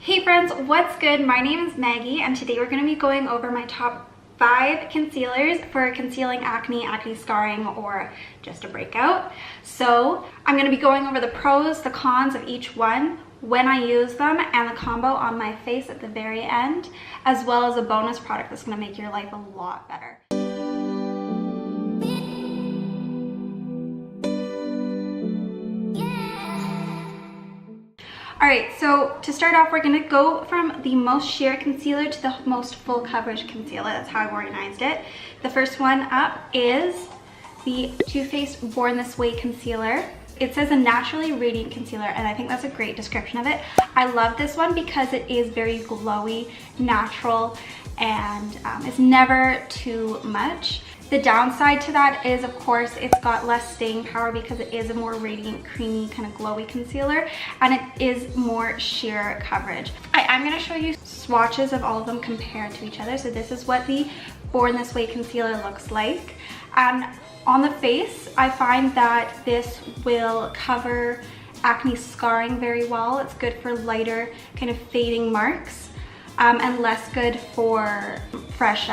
Hey friends, what's good? My name is Maggie and today we're going to be going over my top 5 concealers for concealing acne, acne scarring, or just a breakout. So I'm going to be going over the pros, the cons of each one, when I use them, and the combo on my face at the very end, as well as a bonus product that's going to make your life a lot better. Alright, so to start off, we're going to go from the most sheer concealer to the most full coverage concealer. That's how I've organized it. The first one up is the Too Faced Born This Way concealer. It says a naturally radiant concealer, and I think that's a great description of it. I love this one because it is very glowy, natural, and it's never too much. The downside to that is, of course, it's got less staying power because it is a more radiant, creamy, kind of glowy concealer, and it is more sheer coverage. I'm going to show you swatches of all of them compared to each other. So this is what the Born This Way concealer looks like. And on the face, I find that this will cover acne scarring very well. It's good for lighter, kind of fading marks, and less good for fresh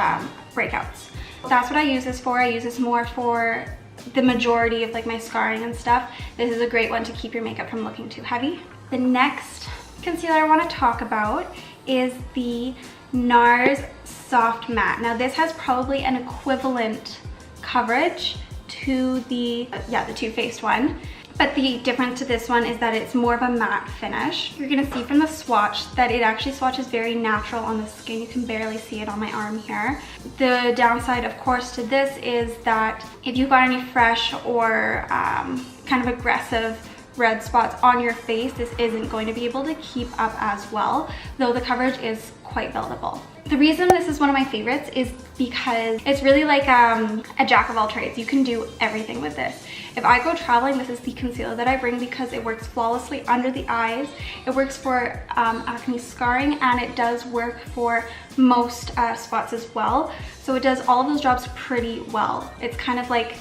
breakouts. That's what I use this for. I use this more for the majority of like my scarring and stuff. This is a great one to keep your makeup from looking too heavy. The next concealer I want to talk about is the NARS Soft Matte. Now this has probably an equivalent coverage to the Too Faced one. But the difference to this one is that it's more of a matte finish. You're gonna see from the swatch that it actually swatches very natural on the skin. You can barely see it on my arm here. The downside, of course, to this is that if you've got any fresh or kind of aggressive red spots on your face, this isn't going to be able to keep up as well, though the coverage is quite buildable. The reason this is one of my favorites is because it's really like a jack of all trades. You can do everything with this. If I go traveling, this is the concealer that I bring because it works flawlessly under the eyes. It works for acne scarring, and it does work for most spots as well. So it does all of those jobs pretty well. It's kind of like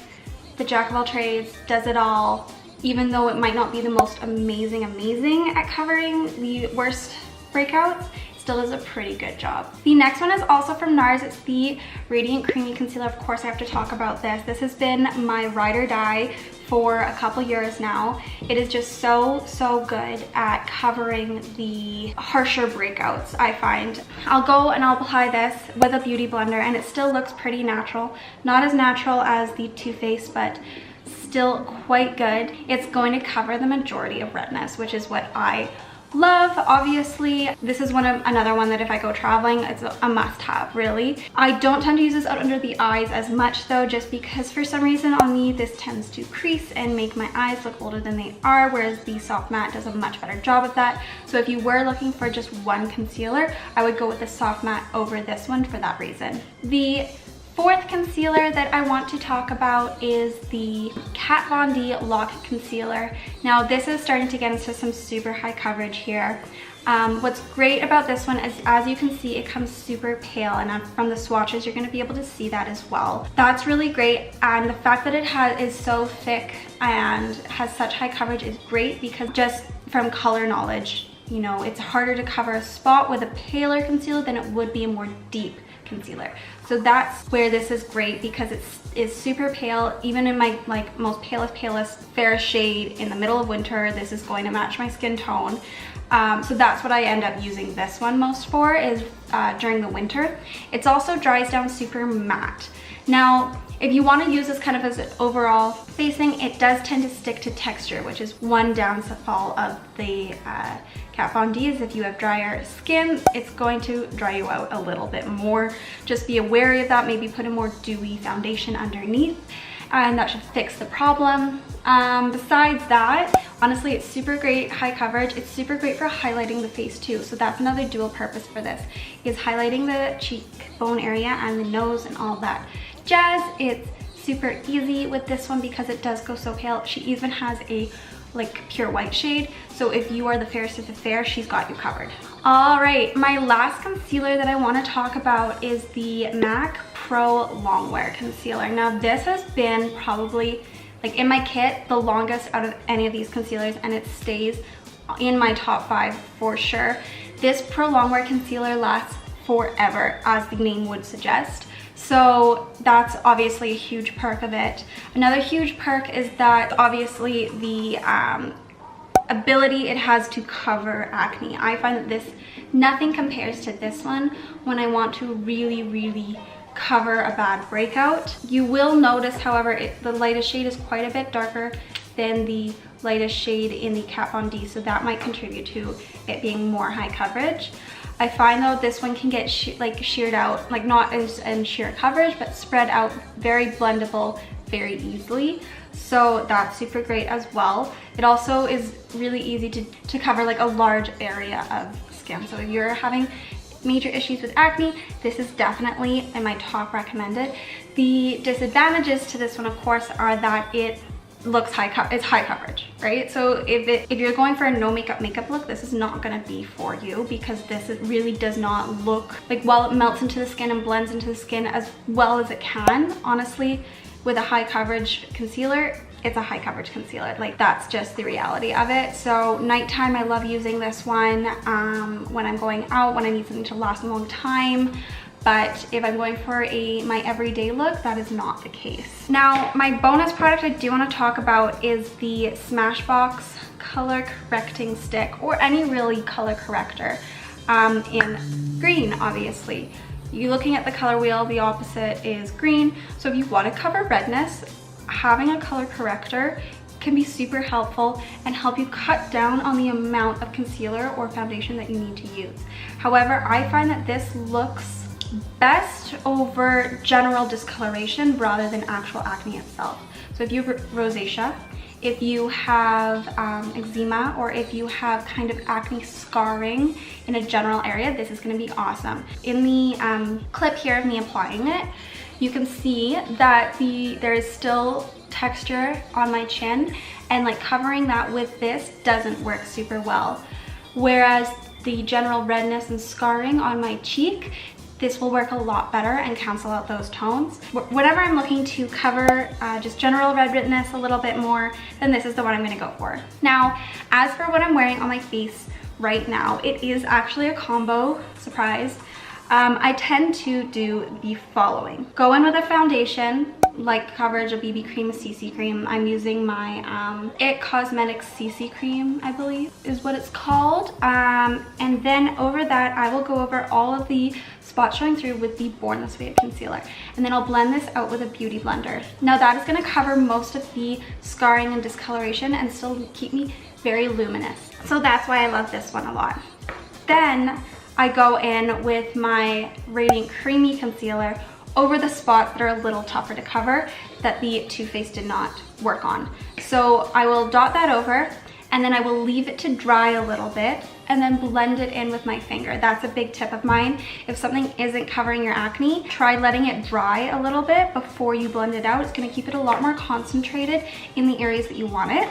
the jack of all trades, does it all, even though it might not be the most amazing at covering the worst breakouts. Still does a pretty good job. The next one is also from NARS. It's the Radiant Creamy Concealer. Of course, I have to talk about this. This has been my ride or die for a couple years now. It is just so good at covering the harsher breakouts, I find. I'll go and I'll apply this with a beauty blender, and it still looks pretty natural. Not as natural as the Too Faced, but still quite good. It's going to cover the majority of redness, which is what I love. Obviously, this is another one that if I go traveling, it's a must-have, really. I don't tend to use this out under the eyes as much though, just because for some reason on me this tends to crease and make my eyes look older than they are, whereas the Soft Matte does a much better job of that. So if you were looking for just one concealer, I would go with the Soft Matte over this one for that reason. The fourth concealer that I want to talk about is the Kat Von D Lock Concealer. Now this is starting to get into some super high coverage here. What's great about this one is, as you can see, it comes super pale, and from the swatches you're going to be able to see that as well. That's really great, and the fact that it is so thick and has such high coverage is great because just from color knowledge, you know, it's harder to cover a spot with a paler concealer than it would be a more deep concealer. So that's where this is great, because it is super pale. Even in my most palest fairest shade in the middle of winter, this is going to match my skin tone. So that's what I end up using this one most for, is during the winter. It also dries down super matte. Now, if you want to use this kind of as an overall facing, it does tend to stick to texture, which is one downfall of the Kat Von D. Is if you have drier skin, it's going to dry you out a little bit more. Just be wary of that. Maybe put a more dewy foundation underneath, and that should fix the problem. Besides that, honestly, it's super great high coverage. It's super great for highlighting the face too. So that's another dual purpose for this, is highlighting the cheekbone area and the nose and all that jazz. It's super easy with this one because it does go so pale. She even has a like pure white shade, so if you are the fairest of the fair, she's got you covered. All right, my last concealer that I want to talk about is the MAC Pro Longwear Concealer. Now this has been probably like in my kit the longest out of any of these concealers, and it stays in my top 5 for sure. This Pro Longwear Concealer lasts forever, as the name would suggest. So that's obviously a huge perk of it. Another huge perk is that obviously the ability it has to cover acne. I find that this, nothing compares to this one when I want to really cover a bad breakout. You will notice, however, the lightest shade is quite a bit darker than the lightest shade in the Kat Von D, so that might contribute to it being more high coverage. I find though this one can get sheared out, like not as in sheer coverage, but spread out, very blendable, very easily. So that's super great as well. It also is really easy to cover like a large area of skin. So if you're having major issues with acne, this is definitely in my top recommended. The disadvantages to this one, of course, are that it looks it's high coverage, right? So if you're going for a no makeup look, this is not going to be for you, because this really does not look like, while it melts into the skin and blends into the skin as well as it can, honestly, with a high coverage concealer, it's a high coverage concealer. Like, that's just the reality of it. So nighttime, I love using this one when I'm going out, when I need something to last a long time. But if I'm going for my everyday look, that is not the case. Now, my bonus product I do want to talk about is the Smashbox Color Correcting Stick, or any really color corrector in green, obviously. You're looking at the color wheel, the opposite is green. So if you want to cover redness, having a color corrector can be super helpful and help you cut down on the amount of concealer or foundation that you need to use. However, I find that this looks best over general discoloration rather than actual acne itself. So if you have rosacea, if you have eczema, or if you have kind of acne scarring in a general area, this is going to be awesome. In the clip here of me applying it, you can see that there is still texture on my chin, and like covering that with this doesn't work super well. Whereas the general redness and scarring on my cheek, this will work a lot better and cancel out those tones. Whenever I'm looking to cover just general redness a little bit more, then this is the one I'm gonna go for. Now, as for what I'm wearing on my face right now, it is actually a combo, surprise. I tend to do the following. Go in with a foundation, like coverage, a BB cream, a CC cream. I'm using my It Cosmetics CC cream, I believe is what it's called. And then over that, I will go over all of the spots showing through with the Born This Way concealer. And then I'll blend this out with a beauty blender. Now that is gonna cover most of the scarring and discoloration and still keep me very luminous. So that's why I love this one a lot. Then I go in with my Radiant Creamy Concealer over the spots that are a little tougher to cover that the Too Faced did not work on. So I will dot that over, and then I will leave it to dry a little bit and then blend it in with my finger. That's a big tip of mine. If something isn't covering your acne, try letting it dry a little bit before you blend it out. It's gonna keep it a lot more concentrated in the areas that you want it.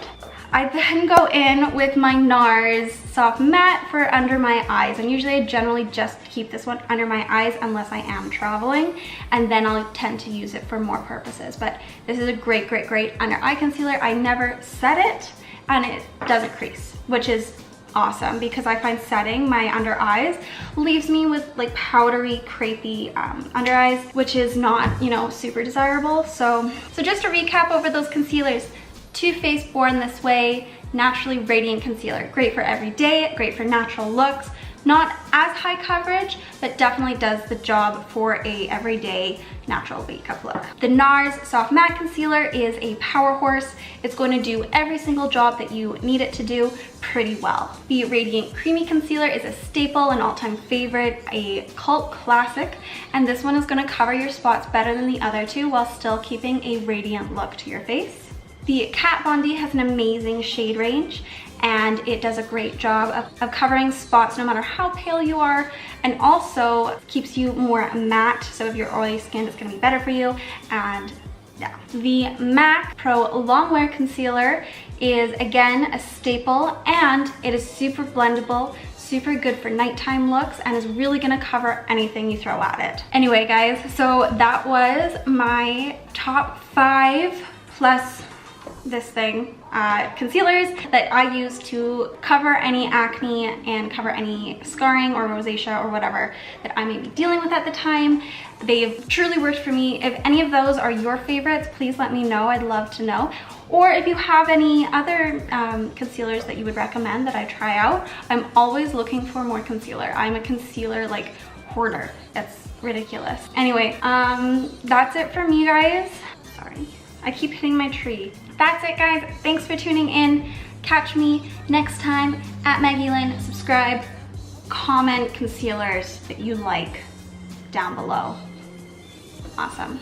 I then go in with my NARS Soft Matte for under my eyes, and usually I generally just keep this one under my eyes unless I am traveling, and then I'll tend to use it for more purposes. But this is a great under eye concealer. I never set it, and it doesn't crease, which is awesome, because I find setting my under eyes leaves me with like powdery, crepey under eyes, which is not, you know, super desirable. So just to recap over those concealers: Too Faced Born This Way Naturally Radiant Concealer. Great for every day, great for natural looks. Not as high coverage, but definitely does the job for a everyday natural makeup look. The NARS Soft Matte Concealer is a power horse. It's going to do every single job that you need it to do pretty well. The Radiant Creamy Concealer is a staple, an all-time favorite, a cult classic, and this one is going to cover your spots better than the other two while still keeping a radiant look to your face. The Kat Von D has an amazing shade range, and it does a great job of covering spots no matter how pale you are, and also keeps you more matte. So if you're oily skin, it's gonna be better for you. And yeah, the MAC Pro Longwear Concealer is again a staple, and it is super blendable, super good for nighttime looks, and is really gonna cover anything you throw at it. Anyway guys, so that was my top 5 plus this thing, concealers that I use to cover any acne and cover any scarring or rosacea or whatever that I may be dealing with at the time. They've truly worked for me. If any of those are your favorites, please let me know. I'd love to know. Or if you have any other concealers that you would recommend that I try out, I'm always looking for more concealer. I'm a concealer like hoarder. That's ridiculous. Anyway, that's it from me, guys. Sorry, I keep hitting my tree. That's it, guys. Thanks for tuning in. Catch me next time at Maggie Lynn. Subscribe, comment concealers that you like down below. Awesome.